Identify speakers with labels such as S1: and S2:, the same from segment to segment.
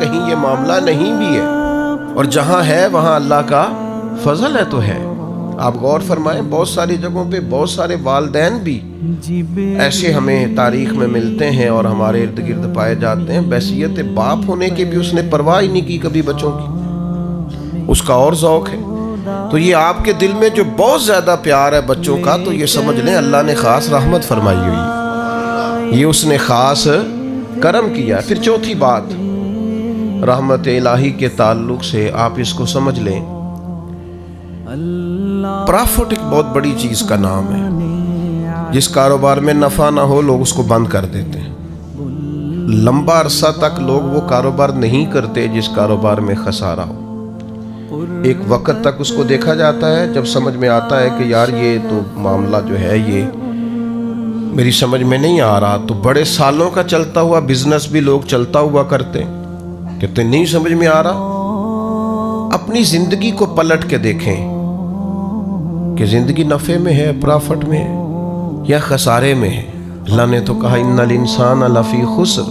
S1: کہیں یہ معاملہ نہیں بھی ہے، اور جہاں ہے وہاں اللہ کا فضل ہے تو ہے۔ آپ غور فرمائیں، بہت ساری جگہوں پہ بہت سارے والدین بھی ایسے ہمیں تاریخ میں ملتے ہیں اور ہمارے ارد گرد پائے جاتے ہیں، بحیثیت باپ ہونے کی بھی اس نے پرواہ ہی نہیں کی کبھی بچوں کی، اس کا اور ذوق ہے۔ تو یہ آپ کے دل میں جو بہت زیادہ پیار ہے بچوں کا، تو یہ سمجھ لیں اللہ نے خاص رحمت فرمائی ہوئی، یہ اس نے خاص کرم کیا۔ پھر چوتھی بات، رحمت الہی کے تعلق سے آپ اس کو سمجھ لیں، پرافٹ ایک بہت بڑی چیز کا نام ہے۔ جس کاروبار میں نفع نہ ہو لوگ اس کو بند کر دیتے ہیں، لمبا عرصہ تک لوگ وہ کاروبار نہیں کرتے جس کاروبار میں خسارہ ہو۔ ایک وقت تک اس کو دیکھا جاتا ہے، جب سمجھ میں آتا ہے کہ یار یہ تو معاملہ جو ہے یہ میری سمجھ میں نہیں آ رہا، تو بڑے سالوں کا چلتا ہوا بزنس بھی لوگ چلتا ہوا کرتے ہیں، کہتے نہیں سمجھ میں آ رہا۔ اپنی زندگی کو پلٹ کے دیکھیں کہ زندگی نفع میں ہے، پرافٹ میں ہے یا خسارے میں ہے۔ اللہ نے تو کہا ان الانسان لفی خسر،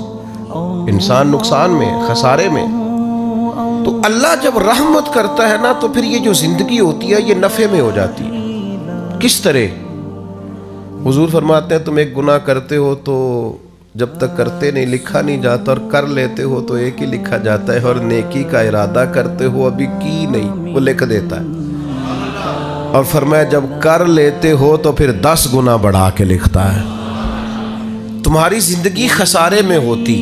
S1: انسان نقصان میں ہے، خسارے میں۔ تو اللہ جب رحمت کرتا ہے نا، تو پھر یہ جو زندگی ہوتی ہے یہ نفع میں ہو جاتی ہے۔ کس طرح؟ حضور فرماتے ہیں تم ایک گناہ کرتے ہو تو جب تک کرتے نہیں لکھا نہیں جاتا، اور کر لیتے ہو تو ایک ہی لکھا جاتا ہے، اور نیکی کا ارادہ کرتے ہو ابھی کی نہیں وہ لکھ دیتا ہے، اور فرمایا جب کر لیتے ہو تو پھر 10 گنا بڑھا کے لکھتا ہے۔ تمہاری زندگی خسارے میں ہوتی،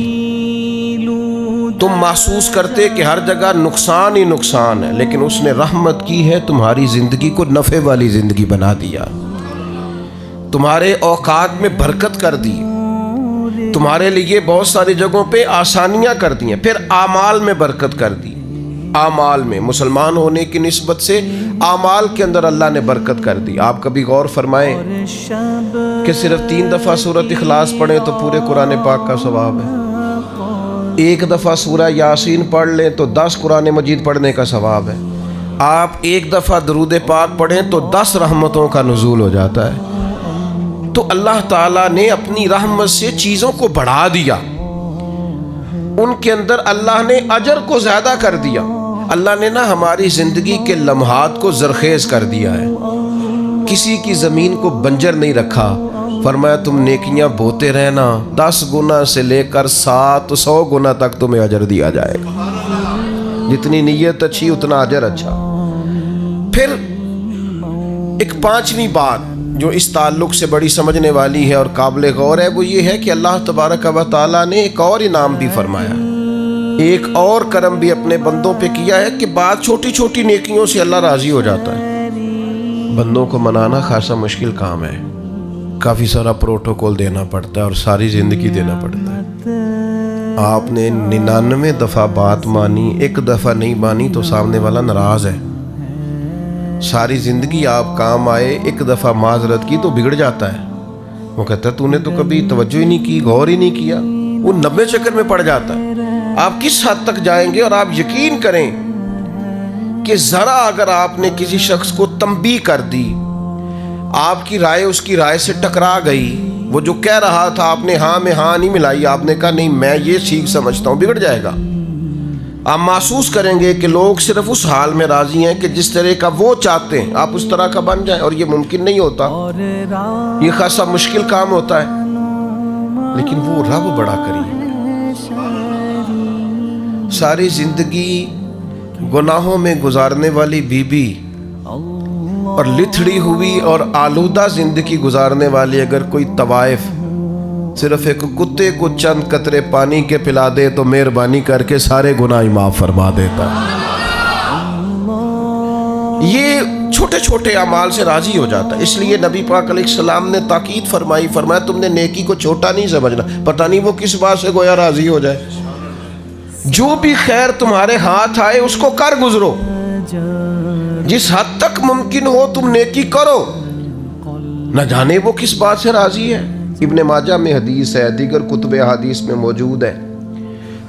S1: تم محسوس کرتے کہ ہر جگہ نقصان ہی نقصان ہے، لیکن اس نے رحمت کی ہے، تمہاری زندگی کو نفع والی زندگی بنا دیا، تمہارے اوقات میں برکت کر دی، تمہارے لیے بہت ساری جگہوں پہ آسانیاں کر دی ہیں۔ پھر اعمال میں برکت کر دی، اعمال میں مسلمان ہونے کی نسبت سے اعمال کے اندر اللہ نے برکت کر دی۔ آپ کبھی غور فرمائیں کہ صرف 3 دفعہ سورۃ اخلاص پڑھیں تو پورے قرآن پاک کا ثواب ہے، 1 دفعہ سورہ یاسین پڑھ لیں تو 10 قرآن مجید پڑھنے کا ثواب ہے، آپ 1 دفعہ درود پاک پڑھیں تو 10 رحمتوں کا نزول ہو جاتا ہے۔ تو اللہ تعالیٰ نے اپنی رحمت سے چیزوں کو بڑھا دیا، ان کے اندر اللہ نے اجر کو زیادہ کر دیا۔ اللہ نے نا ہماری زندگی کے لمحات کو زرخیز کر دیا ہے، کسی کی زمین کو بنجر نہیں رکھا۔ فرمایا تم نیکیاں بوتے رہنا، 10 گنا سے لے کر 700 گنا تک تمہیں اجر دیا جائے گا، جتنی نیت اچھی اتنا اجر اچھا۔ پھر ایک 5ویں بات جو اس تعلق سے بڑی سمجھنے والی ہے اور قابل غور ہے، وہ یہ ہے کہ اللہ تبارک و تعالیٰ نے ایک اور انعام بھی فرمایا، ایک اور کرم بھی اپنے بندوں پہ کیا ہے کہ بعض چھوٹی چھوٹی نیکیوں سے اللہ راضی ہو جاتا ہے۔ بندوں کو منانا خاصا مشکل کام ہے، کافی سارا پروٹوکول دینا پڑتا ہے اور ساری زندگی دینا پڑتا ہے۔ آپ نے 99 دفعہ بات مانی، 1 دفعہ نہیں مانی تو سامنے والا ناراض ہے۔ ساری زندگی آپ کام آئے، 1 دفعہ معذرت کی تو بگڑ جاتا ہے، وہ کہتا ہے تو نے تو کبھی توجہ ہی نہیں کی، غور ہی نہیں کیا، وہ 90 چکر میں پڑ جاتا ہے۔ آپ کس حد تک جائیں گے؟ اور آپ یقین کریں کہ ذرا اگر آپ نے کسی شخص کو تنبیہ کر دی، آپ کی رائے اس کی رائے سے ٹکرا گئی، وہ جو کہہ رہا تھا آپ نے ہاں میں ہاں نہیں ملائی، آپ نے کہا نہیں میں یہ ٹھیک سمجھتا ہوں، بگڑ جائے گا۔ آپ محسوس کریں گے کہ لوگ صرف اس حال میں راضی ہیں کہ جس طرح کا وہ چاہتے ہیں آپ اس طرح کا بن جائیں، اور یہ ممکن نہیں ہوتا، یہ خاصا مشکل کام ہوتا ہے، لیکن وہ رب بڑا کریم ہے۔ ساری زندگی گناہوں میں گزارنے والی بی بی اور لتھڑی ہوئی اور آلودہ زندگی گزارنے والی اگر کوئی طوائف صرف ایک کتے کو چند قطرے پانی کے پلا دے تو مہربانی کر کے سارے گناہ معاف فرما دیتا ہے۔ یہ چھوٹے چھوٹے اعمال سے راضی ہو جاتا ہے، اس لیے نبی پاک علیہ السلام نے تاکید فرمایا تم نے نیکی کو چھوٹا نہیں سمجھنا، پتہ نہیں وہ کس بات سے گویا راضی ہو جائے۔ جو بھی خیر تمہارے ہاتھ آئے اس کو کر گزرو، جس حد تک ممکن ہو تم نیکی کرو، نہ جانے وہ کس بات سے راضی ہے۔ ابن ماجہ میں حدیث ہے، دیگر کتب حدیث میں موجود ہے،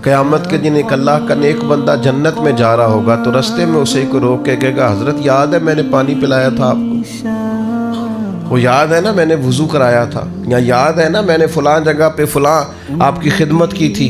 S1: قیامت کے دن ایک اللہ کا نیک بندہ جنت میں جا رہا ہوگا تو رستے میں اسے کو روک کے کہے گا حضرت یاد ہے میں نے پانی پلایا تھا آپ کو، وہ یاد ہے نا میں نے وضو کرایا تھا، یا یاد ہے نا میں نے فلاں جگہ پہ فلاں آپ کی خدمت کی تھی۔